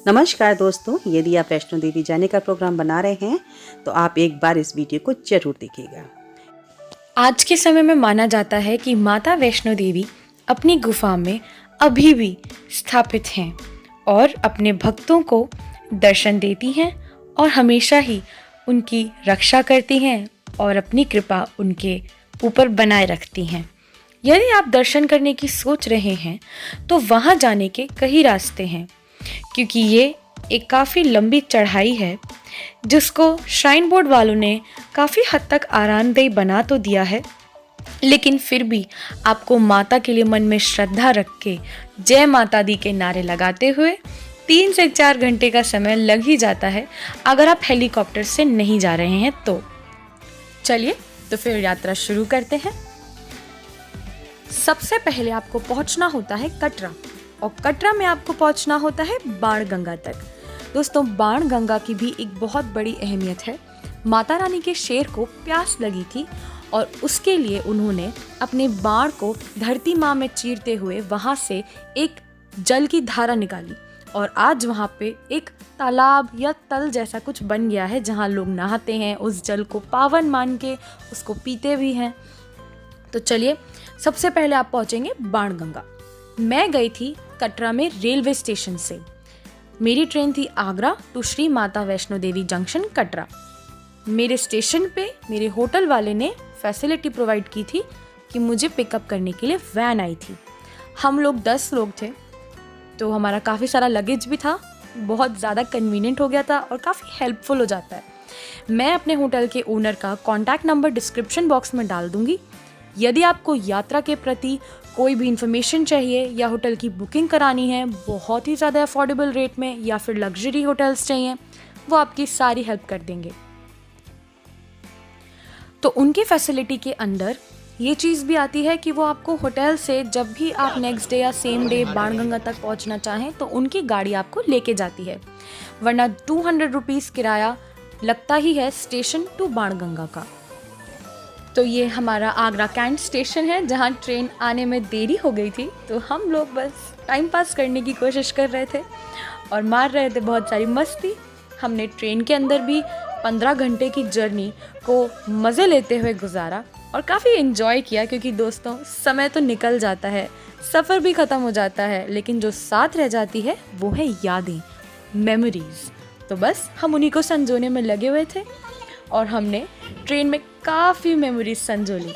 नमस्कार दोस्तों, यदि आप वैष्णो देवी जाने का प्रोग्राम बना रहे हैं तो आप एक बार इस वीडियो को जरूर देखिएगा। आज के समय में माना जाता है कि माता वैष्णो देवी अपनी गुफा में अभी भी स्थापित हैं और अपने भक्तों को दर्शन देती हैं और हमेशा ही उनकी रक्षा करती हैं और अपनी कृपा उनके ऊपर बनाए रखती हैं। यदि आप दर्शन करने की सोच रहे हैं तो वहाँ जाने के कई रास्ते हैं, क्योंकि ये एक काफ़ी लंबी चढ़ाई है जिसको श्राइन बोर्ड वालों ने काफ़ी हद तक आरामदेह बना तो दिया है, लेकिन फिर भी आपको माता के लिए मन में श्रद्धा रख के जय माता दी के नारे लगाते हुए 3 से 4 घंटे का समय लग ही जाता है अगर आप हेलीकॉप्टर से नहीं जा रहे हैं तो। चलिए तो फिर यात्रा शुरू करते हैं। सबसे पहले आपको पहुंचना होता है कटरा और कटरा में आपको पहुंचना होता है बाणगंगा तक। दोस्तों, बाणगंगा की भी एक बहुत बड़ी अहमियत है। माता रानी के शेर को प्यास लगी थी और उसके लिए उन्होंने अपने बाण को धरती माँ में चीरते हुए वहाँ से एक जल की धारा निकाली और आज वहाँ पे एक तालाब या तल जैसा कुछ बन गया है जहाँ लोग नहाते हैं, उस जल को पावन मान के उसको पीते भी हैं। तो चलिए, सबसे पहले आप पहुँचेंगे बाणगंगा। मैं गई थी कटरा में रेलवे स्टेशन से। मेरी ट्रेन थी आगरा टू श्री माता वैष्णो देवी जंक्शन कटरा। मेरे स्टेशन पे मेरे होटल वाले ने फैसिलिटी प्रोवाइड की थी कि मुझे पिकअप करने के लिए वैन आई थी। हम लोग 10 लोग थे तो हमारा काफ़ी सारा लगेज भी था, बहुत ज़्यादा कन्वीनियंट हो गया था और काफ़ी हेल्पफुल हो जाता है। मैं अपने होटल के ओनर का कॉन्टैक्ट नंबर डिस्क्रिप्शन बॉक्स में डाल दूँगी। यदि आपको यात्रा के प्रति कोई भी इंफॉर्मेशन चाहिए या होटल की बुकिंग करानी है बहुत ही ज़्यादा अफोर्डेबल रेट में, या फिर लग्जरी होटल्स चाहिए, वो आपकी सारी हेल्प कर देंगे। तो उनकी फैसिलिटी के अंदर ये चीज़ भी आती है कि वो आपको होटल से जब भी आप नेक्स्ट डे या सेम डे बाणगंगा तक पहुंचना चाहें तो उनकी गाड़ी आपको लेके जाती है, वरना 200 रुपीज़ किराया लगता ही है स्टेशन टू बाणगंगा का। तो ये हमारा आगरा कैंट स्टेशन है जहाँ ट्रेन आने में देरी हो गई थी, तो हम लोग बस टाइम पास करने की कोशिश कर रहे थे और मार रहे थे बहुत सारी मस्ती। हमने ट्रेन के अंदर भी 15 घंटे की जर्नी को मज़े लेते हुए गुजारा और काफ़ी एंजॉय किया, क्योंकि दोस्तों समय तो निकल जाता है, सफ़र भी ख़त्म हो जाता है, लेकिन जो साथ रह जाती है वो है यादें, मेमोरीज़। तो बस हम उन्हीं को संजोने में लगे हुए थे और हमने ट्रेन में काफ़ी मेमोरीज संजो ली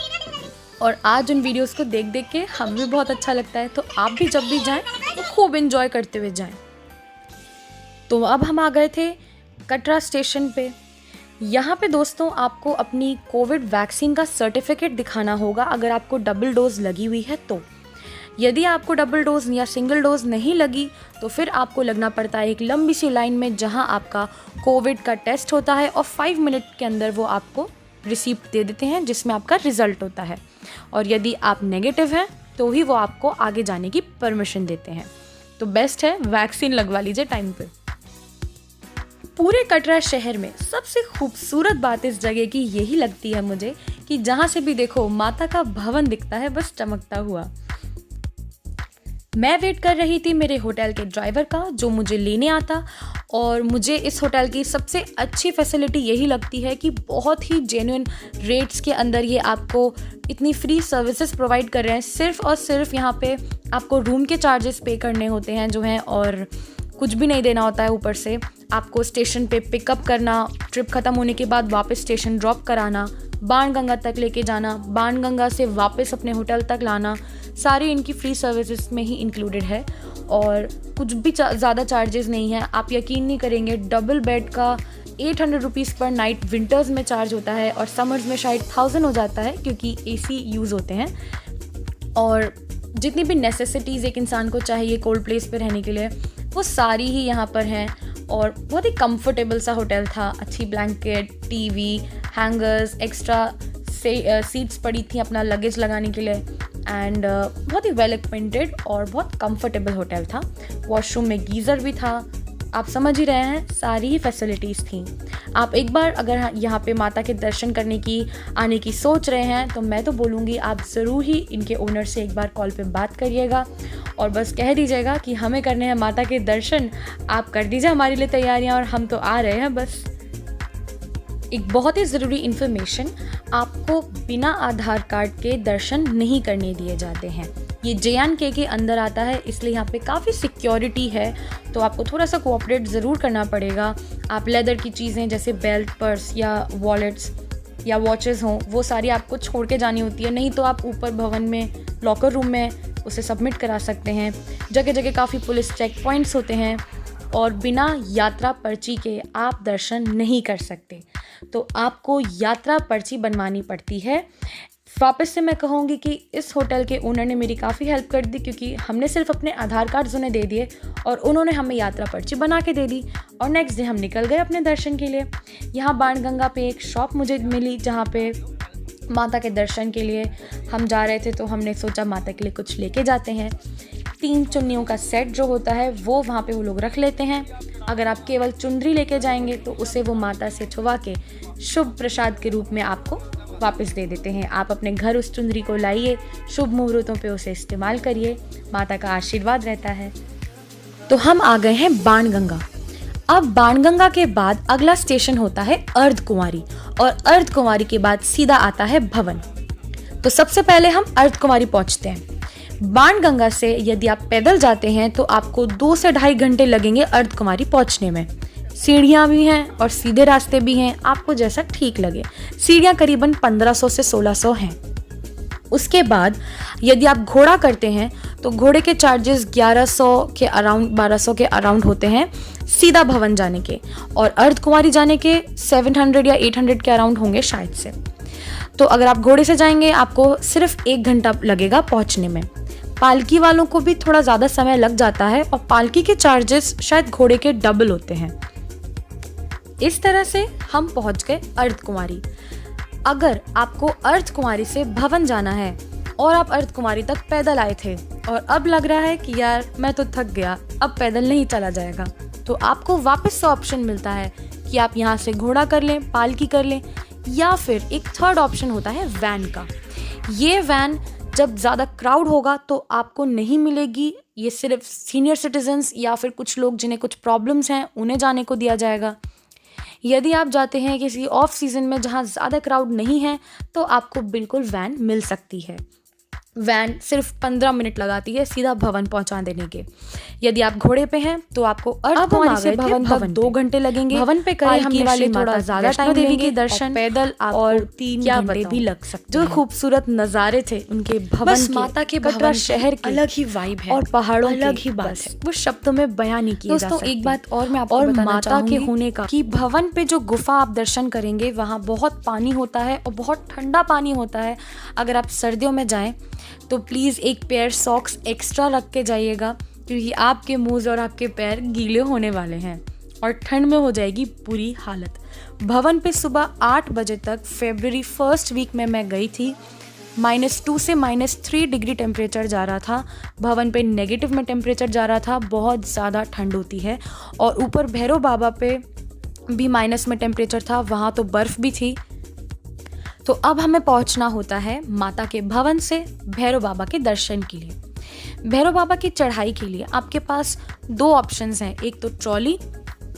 और आज उन वीडियोस को देख देख के हमें भी बहुत अच्छा लगता है। तो आप भी जब भी जाएं तो खूब एंजॉय करते हुए जाएं। तो अब हम आ गए थे कटरा स्टेशन पे। यहाँ पे दोस्तों आपको अपनी कोविड वैक्सीन का सर्टिफिकेट दिखाना होगा अगर आपको डबल डोज लगी हुई है तो। यदि आपको डबल डोज या सिंगल डोज नहीं लगी तो फिर आपको लगना पड़ता है एक लंबी सी लाइन में जहां आपका कोविड का टेस्ट होता है और 5 मिनट के अंदर वो आपको रिसीप्ट दे देते हैं जिसमें आपका रिजल्ट होता है, और यदि आप नेगेटिव हैं तो ही वो आपको आगे जाने की परमिशन देते हैं। तो बेस्ट है वैक्सीन लगवा लीजिए टाइम पे। पूरे कटरा शहर में सबसे खूबसूरत बात इस जगह की यही लगती है मुझे कि जहाँ से भी देखो माता का भवन दिखता है बस चमकता हुआ। मैं वेट कर रही थी मेरे होटल के ड्राइवर का जो मुझे लेने आता, और मुझे इस होटल की सबसे अच्छी फैसिलिटी यही लगती है कि बहुत ही जेन्युइन रेट्स के अंदर ये आपको इतनी फ्री सर्विसेज प्रोवाइड कर रहे हैं। सिर्फ और सिर्फ यहाँ पे आपको रूम के चार्जेस पे करने होते हैं जो हैं, और कुछ भी नहीं देना होता है ऊपर से। आपको स्टेशन पे पिकअप करना, ट्रिप ख़त्म होने के बाद वापस स्टेशन ड्रॉप कराना, बाणगंगा तक लेके जाना, बाणगंगा से वापस अपने होटल तक लाना, सारी इनकी फ्री सर्विसेज में ही इंक्लूडेड है और कुछ भी ज़्यादा चार्जेस नहीं है। आप यकीन नहीं करेंगे, डबल बेड का 800 रुपीज़ पर नाइट विंटर्स में चार्ज होता है और समर्स में शायद 1000 हो जाता है क्योंकि AC यूज़ होते हैं। और जितनी भी नेसेसिटीज़ एक इंसान को चाहिए कोल्ड प्लेस पे रहने के लिए वो सारी ही यहाँ पर हैं, और बहुत ही कंफर्टेबल सा होटल था। अच्छी blanket, TV, hangers, extra seats पड़ी थी अपना लगेज लगाने के लिए, एंड बहुत ही वेल इक्विप्ड और बहुत कंफर्टेबल होटल था। वॉशरूम में गीज़र भी था, आप समझ ही रहे हैं, सारी ही फैसिलिटीज़ थी। आप एक बार अगर यहाँ पे माता के दर्शन आने की सोच रहे हैं तो मैं तो बोलूँगी आप ज़रूर ही इनके ओनर से एक बार कॉल पे बात करिएगा और बस कह दीजिएगा कि हमें करने हैं माता के दर्शन, आप कर दीजिए हमारे लिए तैयारियाँ और हम तो आ रहे हैं बस। एक बहुत ही ज़रूरी इन्फॉर्मेशन, आपको बिना आधार कार्ड के दर्शन नहीं करने दिए जाते हैं। ये JNK के अंदर आता है, इसलिए यहाँ पे काफ़ी सिक्योरिटी है, तो आपको थोड़ा सा कोऑपरेट ज़रूर करना पड़ेगा। आप लेदर की चीज़ें जैसे बेल्ट, पर्स या वॉलेट्स या वॉचेस हों, वो सारी आपको छोड़ के जानी होती है, नहीं तो आप ऊपर भवन में लॉकर रूम में उसे सबमिट करा सकते हैं। जगह जगह काफ़ी पुलिस चेक पॉइंट्स होते हैं और बिना यात्रा पर्ची के आप दर्शन नहीं कर सकते, तो आपको यात्रा पर्ची बनवानी पड़ती है। वापस से मैं कहूँगी कि इस होटल के ओनर ने मेरी काफ़ी हेल्प कर दी, क्योंकि हमने सिर्फ अपने आधार कार्ड्स उन्हें दे दिए और उन्होंने हमें यात्रा पर्ची बना के दे दी और नेक्स्ट डे हम निकल गए अपने दर्शन के लिए। यहाँ बाणगंगा पे एक शॉप मुझे मिली जहाँ पे माता के दर्शन के लिए हम जा रहे थे, तो हमने सोचा माता के लिए कुछ लेके जाते हैं। 3 चुन्नियों का सेट जो होता है वो वहाँ पे वो लोग रख लेते हैं। अगर आप केवल चुंदरी लेके जाएंगे तो उसे वो माता से छुआ के शुभ प्रसाद के रूप में आपको वापस दे देते हैं। आप अपने घर उस चुंदरी को लाइए, शुभ मुहूर्तों पे उसे इस्तेमाल करिए, माता का आशीर्वाद रहता है। तो हम आ गए हैं बाणगंगा। अब बाणगंगा के बाद अगला स्टेशन होता है अर्धकुंवारी और अर्धकुंवारी के बाद सीधा आता है भवन। तो सबसे पहले हम अर्धकुंवारी पहुंचते हैं। बाणगंगा से यदि आप पैदल जाते हैं तो आपको 2 से ढाई घंटे लगेंगे अर्धकुंवारी पहुंचने में। सीढ़ियाँ भी हैं और सीधे रास्ते भी हैं, आपको जैसा ठीक लगे। सीढ़ियाँ करीबन 1500 से 1600 हैं। उसके बाद यदि आप घोड़ा करते हैं तो घोड़े के चार्जेस 1100 के अराउंड 1200 के अराउंड होते हैं सीधा भवन जाने के, और अर्धकुंवारी जाने के 700 या 800 के अराउंड होंगे शायद से। तो अगर आप घोड़े से जाएंगे आपको सिर्फ 1 घंटा लगेगा पहुंचने में। पालकी वालों को भी थोड़ा ज़्यादा समय लग जाता है और पालकी के चार्जेस शायद घोड़े के डबल होते हैं। इस तरह से हम पहुंच गए अर्धकुंवारी। अगर आपको अर्धकुंवारी से भवन जाना है और आप अर्धकुंवारी तक पैदल आए थे और अब लग रहा है कि यार मैं तो थक गया, अब पैदल नहीं चला जाएगा, तो आपको वापस से ऑप्शन मिलता है कि आप यहाँ से घोड़ा कर लें, पालकी कर लें, या फिर एक थर्ड ऑप्शन होता है वैन का। ये वैन जब ज़्यादा क्राउड होगा तो आपको नहीं मिलेगी, ये सिर्फ सीनियर सिटीजन्स या फिर कुछ लोग जिन्हें कुछ प्रॉब्लम्स हैं उन्हें जाने को दिया जाएगा। यदि आप जाते हैं किसी ऑफ सीज़न में जहाँ ज़्यादा क्राउड नहीं है तो आपको बिल्कुल वैन मिल सकती है। वैन सिर्फ 15 मिनट लगाती है सीधा भवन पहुंचा देने के। यदि आप घोड़े पे हैं तो आपको अर्धकुंवारी से भवन तक 2 घंटे लगेंगे। भवन पे करें हमने वाले थोड़ा ज़्यादा टाइम देंगे दर्शन, पैदल और 3 घंटे भी लग सकते हैं। जो खूबसूरत नज़ारे थे उनके भवन के, माता के कटरा शहर की अलग ही वाइब है और पहाड़ों अलग ही बात है, वो शब्दों में बयां नहीं किया जा सकता। एक बात और मैं आपको बताना चाहूंगी, माता के होने का कि भवन पे जो गुफा आप दर्शन करेंगे वहाँ बहुत पानी होता है और बहुत ठंडा पानी होता है। अगर आप सर्दियों में जाएं तो प्लीज़ एक पेयर सॉक्स एक्स्ट्रा रख के जाइएगा, क्योंकि आपके मुंह और आपके पैर गीले होने वाले हैं और ठंड में हो जाएगी बुरी हालत। भवन पे सुबह 8 बजे तक फरवरी 1 वीक में मैं गई थी, -2 से -3 डिग्री टेम्परेचर जा रहा था। भवन पे नेगेटिव में टेम्परेचर जा रहा था, बहुत ज़्यादा ठंड होती है। और ऊपर भैरव बाबा पे भी माइनस में टेम्परेचर था, वहाँ तो बर्फ़ भी थी। तो अब हमें पहुंचना होता है माता के भवन से भैरव बाबा के दर्शन के लिए। भैरव बाबा की चढ़ाई के लिए आपके पास 2 ऑप्शंस हैं, एक तो ट्रॉली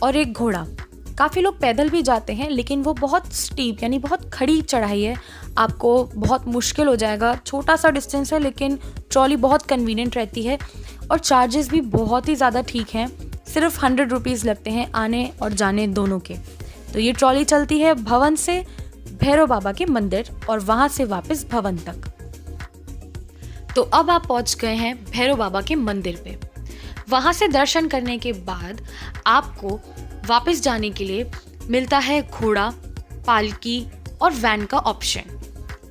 और एक घोड़ा। काफ़ी लोग पैदल भी जाते हैं लेकिन वो बहुत स्टीप यानी बहुत खड़ी चढ़ाई है, आपको बहुत मुश्किल हो जाएगा। छोटा सा डिस्टेंस है लेकिन ट्रॉली बहुत कन्वीनियंट रहती है और चार्जेस भी बहुत ही ज़्यादा ठीक हैं, सिर्फ 100 रुपीज़ लगते हैं आने और जाने दोनों के। तो ये ट्रॉली चलती है भवन से भैरव बाबा के मंदिर और वहाँ से वापस भवन तक। तो अब आप पहुँच गए हैं भैरव बाबा के मंदिर पे। वहाँ से दर्शन करने के बाद आपको वापस जाने के लिए मिलता है घोड़ा, पालकी और वैन का ऑप्शन।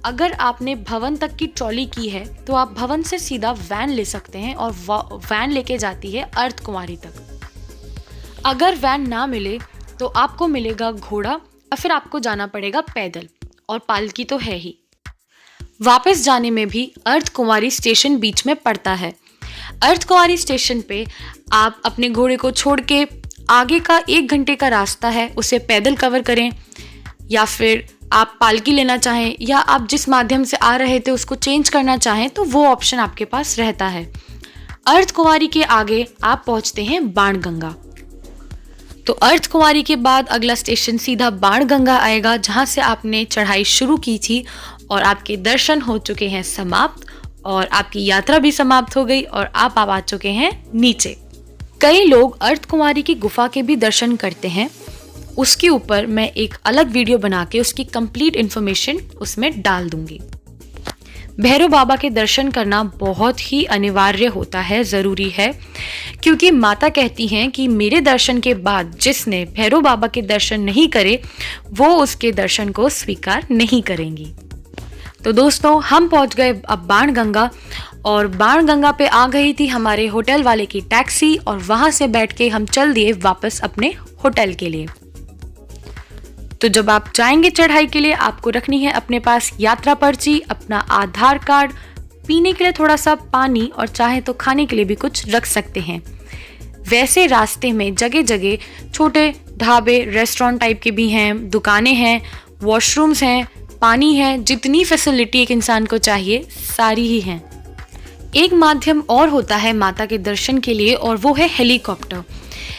अगर आपने भवन तक की ट्रॉली की है तो आप भवन से सीधा वैन ले सकते हैं और वैन लेके जाती है अर्धकुंवारी तक। अगर वैन ना मिले तो आपको मिलेगा घोड़ा या फिर आपको जाना पड़ेगा पैदल, और पालकी तो है ही। वापस जाने में भी अर्धकुंवारी स्टेशन बीच में पड़ता है। अर्धकुंवारी स्टेशन पे आप अपने घोड़े को छोड़ के आगे का 1 घंटे का रास्ता है उसे पैदल कवर करें, या फिर आप पालकी लेना चाहें, या आप जिस माध्यम से आ रहे थे उसको चेंज करना चाहें तो वो ऑप्शन आपके पास रहता है। अर्धकुंवारी के आगे आप पहुंचते हैं बाणगंगा। तो अर्धकुंवारी के बाद अगला स्टेशन सीधा बाणगंगा आएगा, जहां से आपने चढ़ाई शुरू की थी और आपके दर्शन हो चुके हैं समाप्त, और आपकी यात्रा भी समाप्त हो गई और आप आ चुके हैं नीचे। कई लोग अर्धकुंवारी की गुफा के भी दर्शन करते हैं, उसके ऊपर मैं एक अलग वीडियो बना के उसकी कंप्लीट इन्फॉर्मेशन उसमें डाल दूंगी। भैरव बाबा के दर्शन करना बहुत ही अनिवार्य होता है, ज़रूरी है, क्योंकि माता कहती हैं कि मेरे दर्शन के बाद जिसने भैरव बाबा के दर्शन नहीं करे वो उसके दर्शन को स्वीकार नहीं करेंगी। तो दोस्तों हम पहुंच गए अब बाणगंगा, और बाणगंगा पे आ गई थी हमारे होटल वाले की टैक्सी, और वहां से बैठ के हम चल दिए वापस अपने होटल के लिए। तो जब आप जाएंगे चढ़ाई के लिए आपको रखनी है अपने पास यात्रा पर्ची, अपना आधार कार्ड, पीने के लिए थोड़ा सा पानी, और चाहे तो खाने के लिए भी कुछ रख सकते हैं। वैसे रास्ते में जगह जगह छोटे ढाबे, रेस्टोरेंट टाइप के भी हैं, दुकानें हैं, वॉशरूम्स हैं, पानी है, जितनी फैसिलिटी एक इंसान को चाहिए सारी ही हैं। एक माध्यम और होता है माता के दर्शन के लिए, और वो है हेलीकॉप्टर।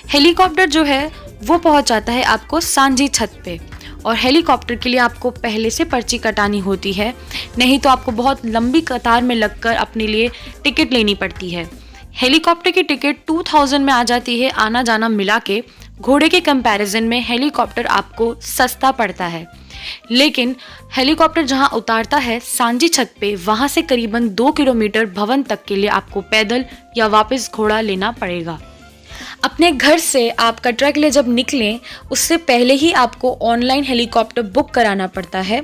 हेलीकॉप्टर जो है वो पहुंचाता है आपको सांझी छत पे, और हेलीकॉप्टर के लिए आपको पहले से पर्ची कटानी होती है, नहीं तो आपको बहुत लंबी कतार में लगकर अपने लिए टिकट लेनी पड़ती है। हेलीकॉप्टर की टिकट 2000 में आ जाती है आना जाना मिला के। घोड़े के कंपैरिजन में हेलीकॉप्टर आपको सस्ता पड़ता है, लेकिन हेलीकॉप्टर जहां उतारता है सांझी छत पे, वहां से करीबन 2 किलोमीटर भवन तक के लिए आपको पैदल या वापस घोड़ा लेना पड़ेगा। अपने घर से आप कटरा के लिए जब निकलें उससे पहले ही आपको ऑनलाइन हेलीकॉप्टर बुक कराना पड़ता है।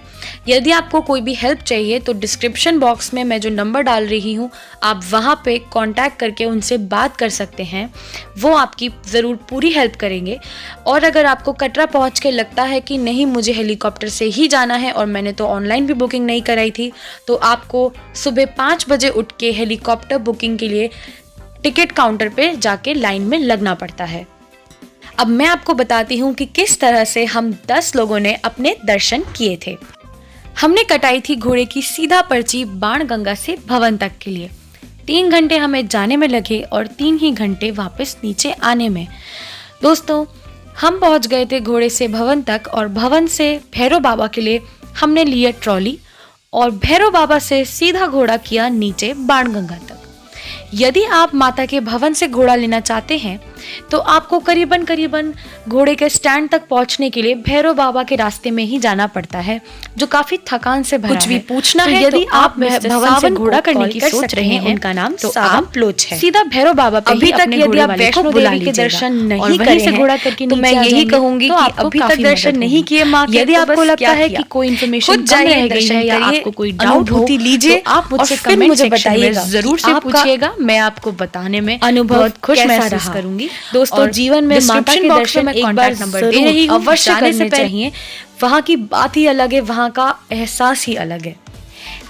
यदि आपको कोई भी हेल्प चाहिए तो डिस्क्रिप्शन बॉक्स में मैं जो नंबर डाल रही हूँ आप वहाँ पे कांटेक्ट करके उनसे बात कर सकते हैं, वो आपकी ज़रूर पूरी हेल्प करेंगे। और अगर आपको कटरा पहुँच के लगता है कि नहीं मुझे हेलीकॉप्टर से ही जाना है और मैंने तो ऑनलाइन भी बुकिंग नहीं कराई थी, तो आपको सुबह 5 बजे उठ के हेलीकॉप्टर बुकिंग के लिए टिकट काउंटर पे जाके लाइन में लगना पड़ता है। अब मैं आपको बताती हूँ कि किस तरह से हम 10 लोगों ने अपने दर्शन किए थे। हमने कटाई थी घोड़े की सीधा पर्ची बाणगंगा से भवन तक के लिए। 3 घंटे हमें जाने में लगे और 3 ही घंटे वापस नीचे आने में। दोस्तों हम पहुंच गए थे घोड़े से भवन तक, और भवन से भैरव बाबा के लिए हमने लिया ट्रॉली, और भैरव बाबा से सीधा घोड़ा किया नीचे बाणगंगा तक। यदि आप माता के भवन से घोड़ा लेना चाहते हैं तो आपको करीबन घोड़े के स्टैंड तक पहुंचने के लिए भैरव बाबा के रास्ते में ही जाना पड़ता है, जो काफी थकान से भरा है। कुछ भी पूछना है यदि तो आप भवन से घोड़ा करने की सोच रहे हैं, उनका नाम तो आप लोच है। सीधा भैरव बाबा पे अभी तक यदि आप वैष्णो देवी के दर्शन नहीं करे से घोड़ा करके, तो मैं यही कहूंगी कि अभी तक दर्शन नहीं किए माँ, यदि आपको लगता है कि कोई इन्फॉर्मेशन कम रह गई है या आपको कोई डाउट हो लीजिए, आप मुझसे कमेंट मुझे बताइएगा, जरूर से पूछिएगा, मैं आपको बताने में अनुभव खुश महसूस करूंगी। दोस्तों जीवन में माता के दर्शन एक बार नंबर दे रही हूं, अवश्य करने चाहिए। वहाँ की बात ही अलग है, वहाँ का एहसास ही अलग है।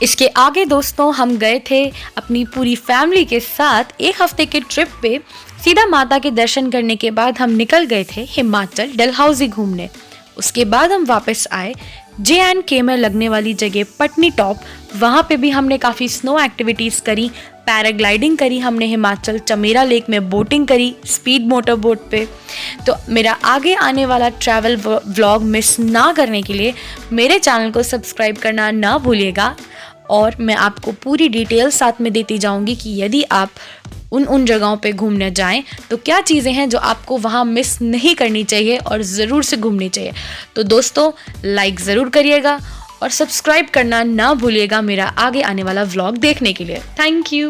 इसके आगे दोस्तों हम गए थे अपनी पूरी फैमिली के साथ 1 हफ्ते के ट्रिप पे। सीधा माता के दर्शन करने के बाद हम निकल गए थे हिमाचल डलहौजी घूमने। उसके बाद हम वापस आए J&K में लगने वाली जगह पटनी टॉप। वहाँ पे भी हमने काफ़ी स्नो एक्टिविटीज़ करी, पैराग्लाइडिंग करी हमने, हिमाचल चमेरा लेक में बोटिंग करी स्पीड मोटर बोट पे। तो मेरा आगे आने वाला ट्रैवल व्लॉग मिस ना करने के लिए मेरे चैनल को सब्सक्राइब करना ना भूलिएगा, और मैं आपको पूरी डिटेल साथ में देती जाऊंगी कि यदि आप उन जगहों पे घूमने जाएं तो क्या चीज़ें हैं जो आपको वहाँ मिस नहीं करनी चाहिए और ज़रूर से घूमनी चाहिए। तो दोस्तों लाइक ज़रूर करिएगा और सब्सक्राइब करना ना भूलिएगा मेरा आगे आने वाला व्लॉग देखने के लिए। Thank you.